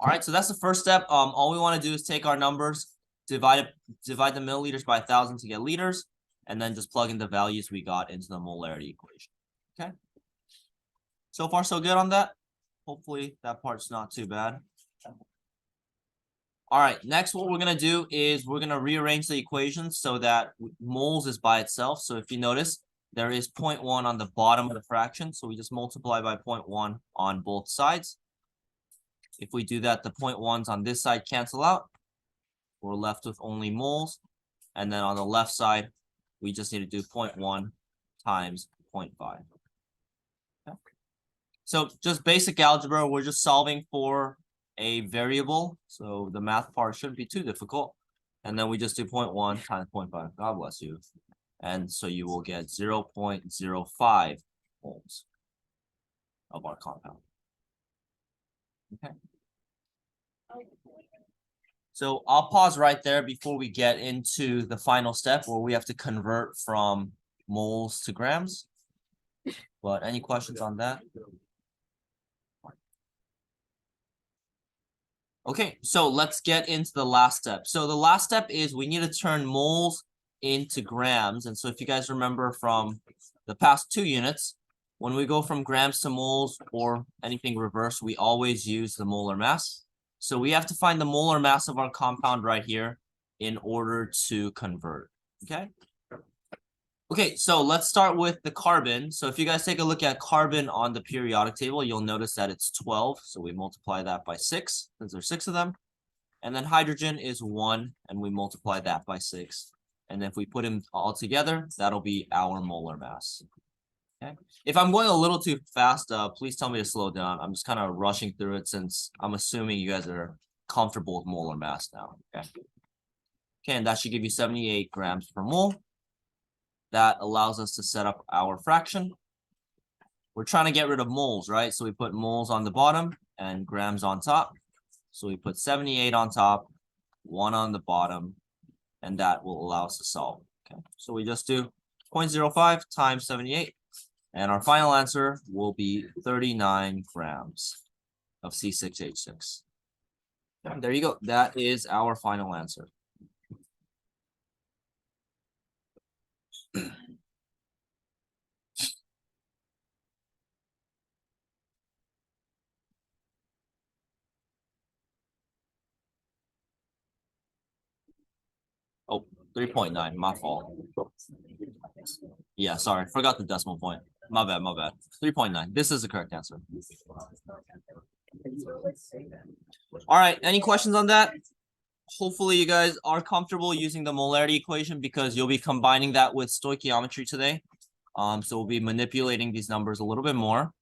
All right, so that's the first step. All we want to do is take our numbers, divide the milliliters by 1,000 to get liters, and then just plug in the values we got into the molarity equation. Okay. So far, so good on that. Hopefully, that part's not too bad. All right, next what we're going to do is we're going to rearrange the equation so that moles is by itself. So if you notice, there is 0.1 on the bottom of the fraction. So we just multiply by 0.1 on both sides. If we do that, the 0.1s on this side cancel out. We're left with only moles. And then on the left side, we just need to do 0.1 times 0.5. Okay. So just basic algebra, we're just solving for a variable. So the math part shouldn't be too difficult. And then we just do 0.1 times 0.5. God bless you. And so you will get 0.05 moles of our compound. Okay. So I'll pause right there before we get into the final step where we have to convert from moles to grams. But any questions on that? Okay, so let's get into the last step. So the last step is we need to turn moles into grams. And so if you guys remember from the past 2 units, when we go from grams to moles or anything reverse, we always use the molar mass. So we have to find the molar mass of our compound right here in order to convert, okay? Okay, so let's start with the carbon. So if you guys take a look at carbon on the periodic table, you'll notice that it's 12. So we multiply that by 6, since there's 6 of them. And then hydrogen is 1, and we multiply that by 6. And if we put them all together, that'll be our molar mass. Okay. If I'm going a little too fast, please tell me to slow down. I'm just kind of rushing through it since I'm assuming you guys are comfortable with molar mass now. Okay. Okay, and that should give you 78 grams per mole. That allows us to set up our fraction. We're trying to get rid of moles, right? So we put moles on the bottom and grams on top. So we put 78 on top, 1 on the bottom, and that will allow us to solve. Okay, so we just do 0.05 times 78. And our final answer will be 39 grams of C6H6. And there you go. That is our final answer. Oh, 3.9, my fault. Yeah, sorry, forgot the decimal point. My bad, my bad. 3.9. This is the correct answer. All right, any questions on that? Hopefully you guys are comfortable using the molarity equation because you'll be combining that with stoichiometry today. So we'll be manipulating these numbers a little bit more.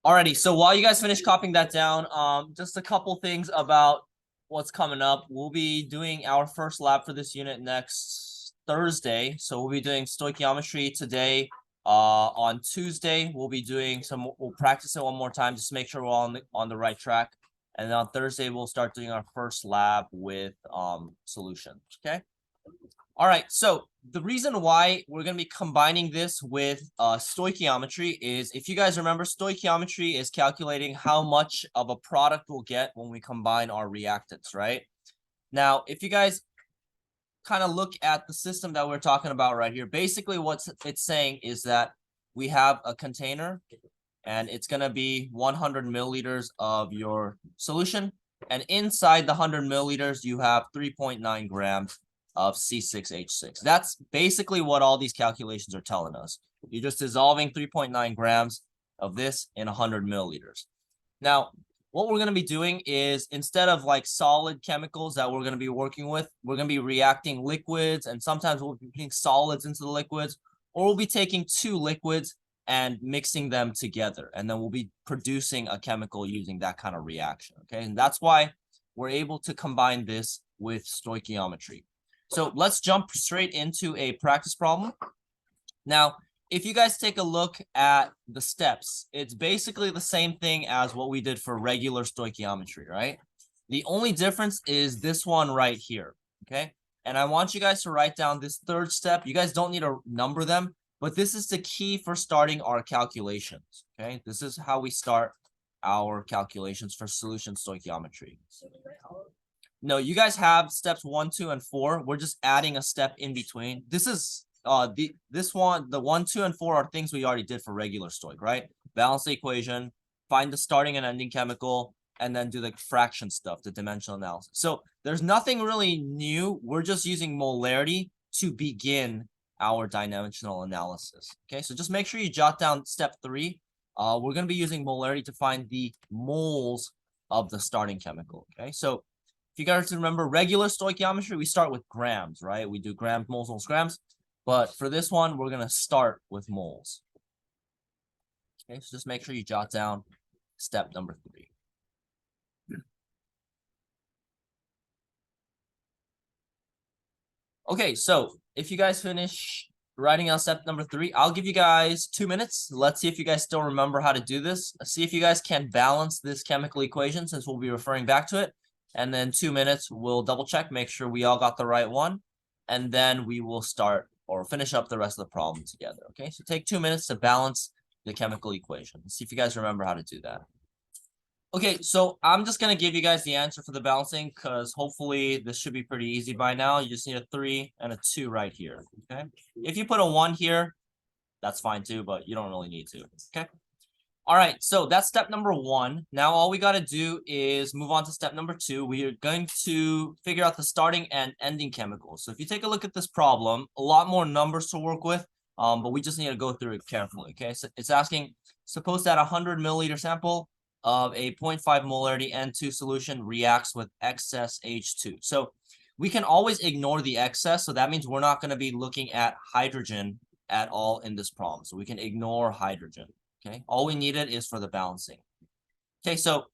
Alrighty, so while you guys finish copying that down, just a couple things about what's coming up. We'll be doing our first lab for this unit next Thursday. So we'll be doing stoichiometry today. On Tuesday, we'll be doing we'll practice it one more time, just to make sure we're all on the right track. And then on Thursday, we'll start doing our first lab with solution, okay? All right, so the reason why we're going to be combining this with stoichiometry is, if you guys remember, stoichiometry is calculating how much of a product we'll get when we combine our reactants, right? Now, if you guys kind of look at the system that we're talking about right here, basically what it's saying is that we have a container, and it's going to be 100 milliliters of your solution. And inside the 100 milliliters, you have 3.9 grams of C6H6. That's basically what all these calculations are telling us. You're just dissolving 3.9 grams of this in 100 milliliters. Now, what we're going to be doing is, instead of like solid chemicals that we're going to be working with, we're going to be reacting liquids, and sometimes we'll be putting solids into the liquids, or we'll be taking 2 liquids and mixing them together, and then we'll be producing a chemical using that kind of reaction, okay? And that's why we're able to combine this with stoichiometry. So let's jump straight into a practice problem. Now, if you guys take a look at the steps, it's basically the same thing as what we did for regular stoichiometry, right? The only difference is this one right here, okay? And I want you guys to write down this third step. You guys don't need to number them. But this is the key for starting our calculations, okay? This is how we start our calculations for solution stoichiometry. No, you guys have steps 1, 2, and 4. We're just adding a step in between. This is the 1, 2, and 4 are things we already did for regular stoich, right? Balance the equation, find the starting and ending chemical, and then do the fraction stuff, the dimensional analysis. So there's nothing really new. We're just using molarity to begin our dimensional analysis. Okay, so just make sure you jot down step 3. We're going to be using molarity to find the moles of the starting chemical. Okay, so if you guys remember regular stoichiometry, we start with grams, right? We do grams, moles, grams. But for this one, we're going to start with moles. Okay, so just make sure you jot down step number 3. Okay, so if you guys finish writing out step number 3, I'll give you guys 2 minutes. Let's see if you guys still remember how to do this. Let's see if you guys can balance this chemical equation since we'll be referring back to it. And then 2 minutes, we'll double check, make sure we all got the right one. And then we will start or finish up the rest of the problem together. Okay, so take 2 minutes to balance the chemical equation. Let's see if you guys remember how to do that. Okay, so I'm just going to give you guys the answer for the balancing because hopefully this should be pretty easy by now. You just need a 3 and a 2 right here, okay? If you put a 1 here, that's fine too, but you don't really need to, okay? All right, so that's step number 1. Now all we got to do is move on to step number 2. We are going to figure out the starting and ending chemicals. So if you take a look at this problem, a lot more numbers to work with, but we just need to go through it carefully, okay? So it's asking, suppose that 100 milliliter sample of a 0.5 molarity N2 solution reacts with excess H2. So we can always ignore the excess. So that means we're not going to be looking at hydrogen at all in this problem. So we can ignore hydrogen. Okay, all we needed is for the balancing. Okay, so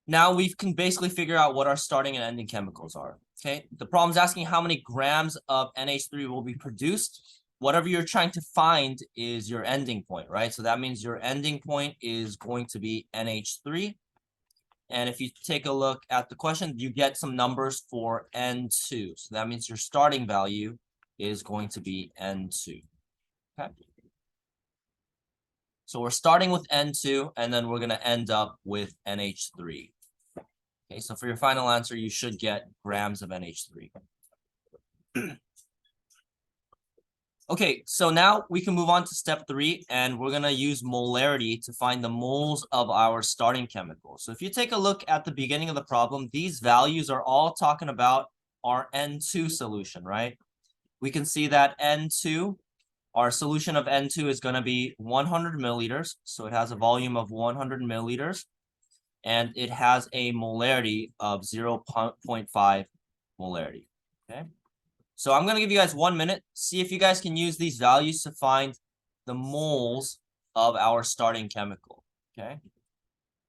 now we can basically figure out what our starting and ending chemicals are. Okay, the problem is asking how many grams of NH3 will be produced. Whatever you're trying to find is your ending point, right? So that means your ending point is going to be NH3. And if you take a look at the question, you get some numbers for N2. So that means your starting value is going to be N2. Okay. So we're starting with N2, and then we're going to end up with NH3. Okay, so for your final answer, you should get grams of NH3. Okay, so now we can move on to step 3, and we're going to use molarity to find the moles of our starting chemical. So if you take a look at the beginning of the problem, these values are all talking about our N2 solution, right? We can see that N2, our solution of N2 is going to be 100 milliliters. So it has a volume of 100 milliliters, and it has a molarity of 0.5 molarity, okay? So I'm going to give you guys 1 minute. See if you guys can use these values to find the moles of our starting chemical. Okay.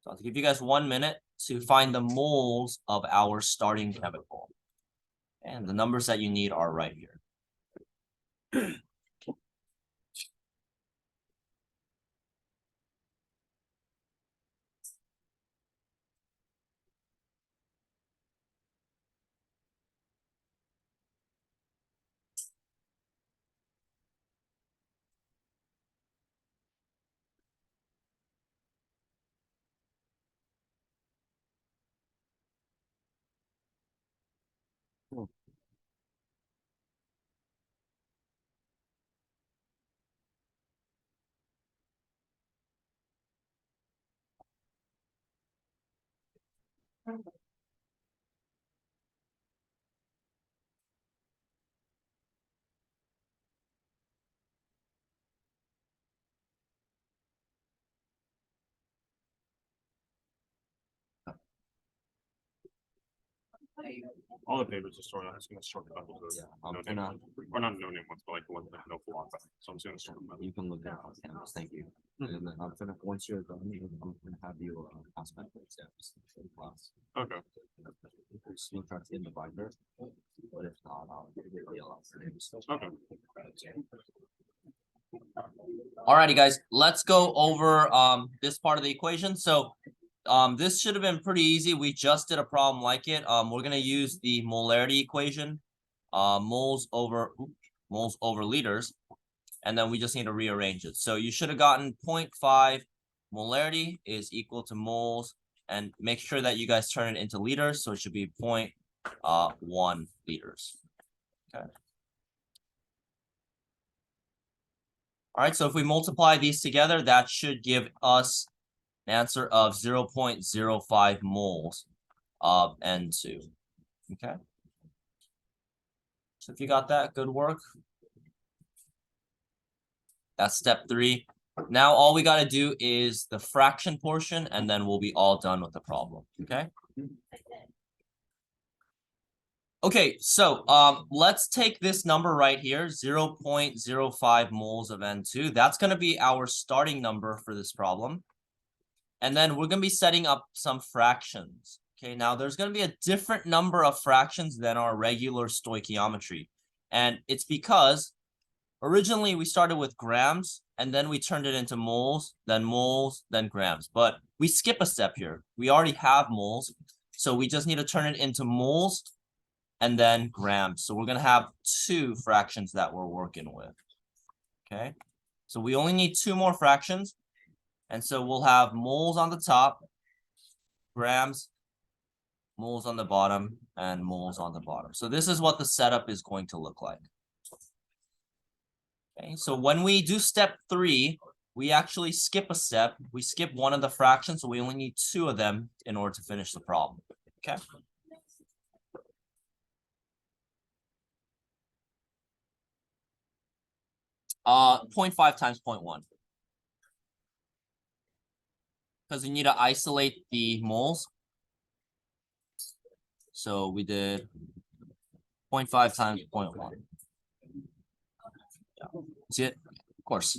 So I'll give you guys 1 minute to find the moles of our starting chemical. And the numbers that you need are right here. All the papers are stored on. I'm just going to sort them out. No name ones. Or not no name ones, but like the ones that no philosophy. So I'm just going to sort them out. You can look at on campus. Thank you. And then I'm gonna once you're done, I'm gonna have you pass my steps in class. Okay. You'll try to get in the binder, but if not, I'll give you the names. Okay. Alrighty, guys, let's go over this part of the equation. So this should have been pretty easy. We just did a problem like it. We're gonna use the molarity equation, moles over liters. and then we just need to rearrange it. So you should have gotten 0.5 molarity is equal to moles, and make sure that you guys turn it into liters. So it should be 0.1 liters. Okay. All right, so if we multiply these together, that should give us an answer of 0.05 moles of N2. Okay. So if you got that, good work. That's step 3. Now all we got to do is the fraction portion, and then we'll be all done with the problem. Okay. Okay, so let's take this number right here, 0.05 moles of N2. That's going to be our starting number for this problem. And then we're going to be setting up some fractions. Okay, now there's going to be a different number of fractions than our regular stoichiometry. And it's because originally we started with grams, and then we turned it into moles, then grams. But we skip a step here. We already have moles, so we just need to turn it into moles and then grams. So we're going to have 2 fractions that we're working with. Okay, so we only need 2 more fractions. And so we'll have moles on the top, grams, moles on the bottom, and moles on the bottom. So this is what the setup is going to look like. Okay, so when we do step 3, we actually skip a step. We skip one of the fractions, so we only need 2 of them in order to finish the problem. Okay. 0.5 times 0.1. Because we need to isolate the moles. So we did 0.5 times 0.1. Yeah. See it? Of course.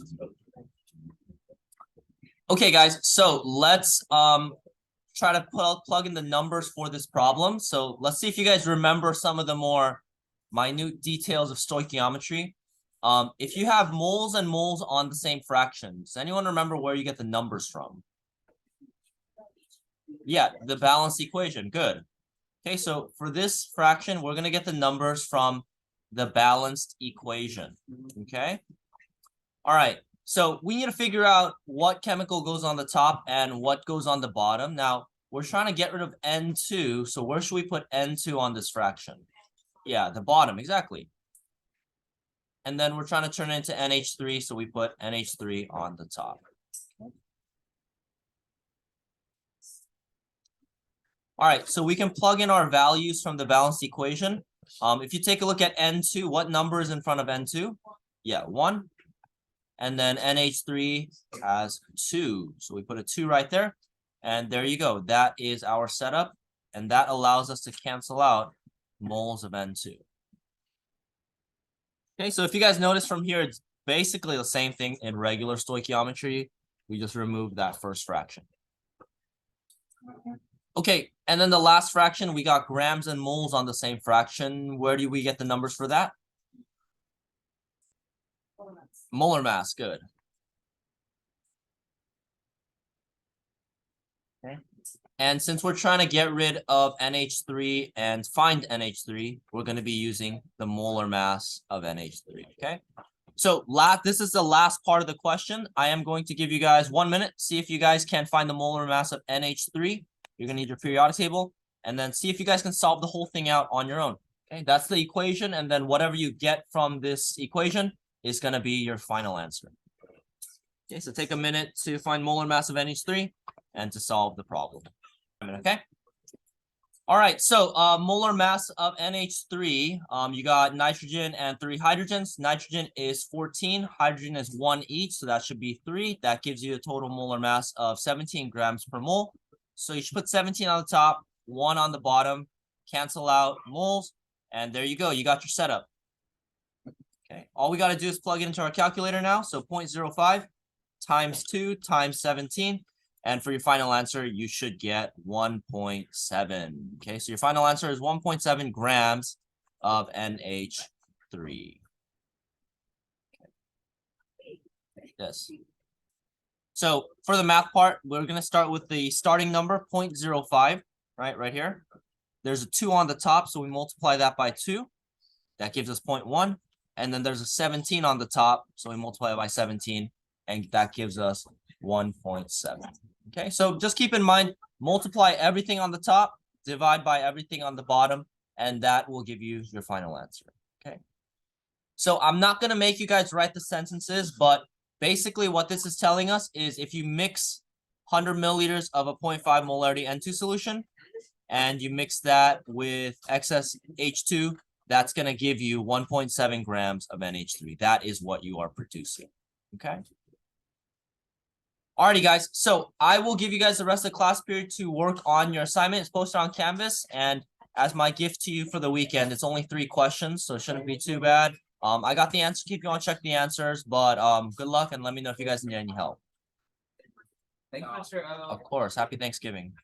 Okay, guys, so let's try to plug in the numbers for this problem. So let's see if you guys remember some of the more minute details of stoichiometry. If you have moles and moles on the same fraction, does anyone remember where you get the numbers from? Yeah, the balanced equation. Good. Okay, so for this fraction, we're going to get the numbers from the balanced equation. Okay. All right. So we need to figure out what chemical goes on the top and what goes on the bottom. Now, we're trying to get rid of N2. So where should we put N2 on this fraction? Yeah, the bottom. Exactly. And then we're trying to turn it into NH3. So we put NH3 on the top. All right, so we can plug in our values from the balanced equation. If you take a look at N2, what number is in front of N2? Yeah, 1. And then NH3 has 2. So we put a 2 right there. And there you go. That is our setup. And that allows us to cancel out moles of N2. Okay, so if you guys notice from here, it's basically the same thing in regular stoichiometry. We just removed that first fraction. Okay, and then the last fraction, we got grams and moles on the same fraction. Where do we get the numbers for that? Molar mass, good. Okay. And since we're trying to get rid of NH3 and find NH3, we're going to be using the molar mass of NH3, okay? So this is the last part of the question. I am going to give you guys 1 minute, see if you guys can find the molar mass of NH3. You're going to need your periodic table, and then see if you guys can solve the whole thing out on your own. Okay, that's the equation, and then whatever you get from this equation is going to be your final answer. Okay, so take a minute to find molar mass of NH3 and to solve the problem. Okay. All right, so molar mass of NH3, you got nitrogen and 3 hydrogens. Nitrogen is 14, hydrogen is 1 each, so that should be 3. That gives you a total molar mass of 17 grams per mole. So you should put 17 on the top, 1 on the bottom, cancel out moles, and there you go. You got your setup. Okay, all we got to do is plug it into our calculator now. So 0.05 times 2 times 17. And for your final answer, you should get 1.7. Okay, so your final answer is 1.7 grams of NH3. Okay. Yes. So for the math part, we're going to start with the starting number, 0.05, right here. There's a 2 on the top, so we multiply that by 2. That gives us 0.1. And then there's a 17 on the top. So we multiply it by 17 and that gives us 1.7. Okay, so just keep in mind, multiply everything on the top, divide by everything on the bottom, and that will give you your final answer. Okay. So I'm not going to make you guys write the sentences, but basically what this is telling us is if you mix 100 milliliters of a 0.5 molarity N2 solution, and you mix that with excess H2, that's going to give you 1.7 grams of NH3. That is what you are producing. Okay. Alrighty, guys. So I will give you guys the rest of the class period to work on your assignment. It's posted on Canvas. And as my gift to you for the weekend, it's only 3 questions, so it shouldn't be too bad. I got the answer. Keep going, check the answers. But good luck and let me know if you guys need any help. Thank you, Mr. Of course. Happy Thanksgiving.